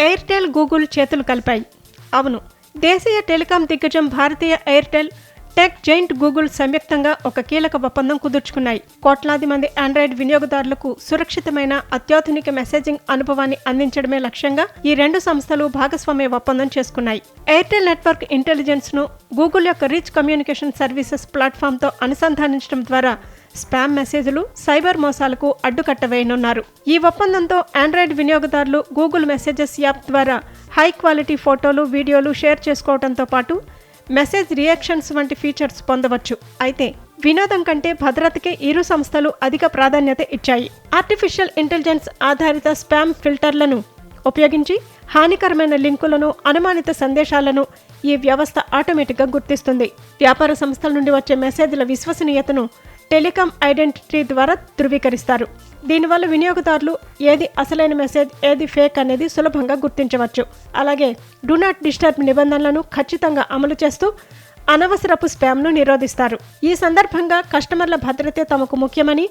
Airtel, Google చేతులు కలిపాయి. అవును, దేశీయ టెలికాం దిగ్గజం భారతీయ ఎయిర్టెల్, టెక్ జైంట్ గూగుల్ సంయుక్తంగా ఒక కీలక ఒప్పందం కుదుర్చుకున్నాయి. కోట్లాది మంది ఆండ్రాయిడ్ వినియోగదారులకు సురక్షితమైన అత్యాధునిక మెసేజింగ్ అనుభవాన్ని అందించడమే లక్ష్యంగా ఈ రెండు సంస్థలు భాగస్వామ్య ఒప్పందం చేసుకున్నాయి. ఎయిర్టెల్ నెట్వర్క్ ఇంటెలిజెన్స్ ను గూగుల్ యొక్క రిచ్ కమ్యూనికేషన్ సర్వీసెస్ ప్లాట్ఫామ్తో అనుసంధానించడం ద్వారా స్పామ్ మెసేజ్లు, సైబర్ మోసాలకు అడ్డుకట్ట వేయనున్నారు. ఈ ఒప్పందంతో ఆండ్రాయిడ్ వినియోగదారులు గూగుల్ మెసేజెస్ యాప్ ద్వారా హై క్వాలిటీ ఫోటోలు, వీడియోలు షేర్ చేసుకోవడంతో పాటు మెసేజ్ రియాక్షన్స్ వంటి ఫీచర్స్ పొందవచ్చు. అయితే వినోదం కంటే భద్రతకే ఇరు సంస్థలు అధిక ప్రాధాన్యత ఇచ్చాయి. ఆర్టిఫిషియల్ ఇంటెలిజెన్స్ ఆధారిత స్పామ్ ఫిల్టర్లను ఉపయోగించి హానికరమైన లింకులను, అనుమానిత సందేశాలను ఈ వ్యవస్థ ఆటోమేటిక్గా గుర్తిస్తుంది. వ్యాపార సంస్థల నుండి వచ్చే మెసేజ్ల విశ్వసనీయతను టెలికాం ఐడెంటిటీ ద్వారా ధృవీకరిస్తారు. దీనివల్ల వినియోగదారులు ఏది అసలైన మెసేజ్, ఏది ఫేక్ అనేది సులభంగా గుర్తించవచ్చు. అలాగే డూ నాట్ డిస్టర్బ్ నిబంధనలను ఖచ్చితంగా అమలు చేస్తూ అనవసరపు స్పామ్ను నిరోధిస్తారు. ఈ సందర్భంగా కస్టమర్ల భద్రతే తమకు ముఖ్యమని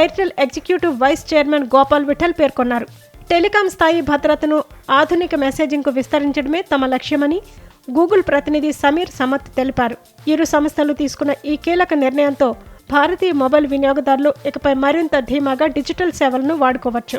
Airtel executive vice chairman Gopal Vittal పేర్కొన్నారు. టెలికాం స్థాయి భద్రతను ఆధునిక మెసేజింగ్కు విస్తరించడమే తమ లక్ష్యమని గూగుల్ ప్రతినిధి సమీర్ సమత్ తెలిపారు. ఇరు సంస్థలు తీసుకున్న ఈ కీలక నిర్ణయంతో భారతీయ మొబైల్ వినియోగదారులు ఇకపై మరింత ధీమాగా డిజిటల్ సేవలను వాడుకోవచ్చు.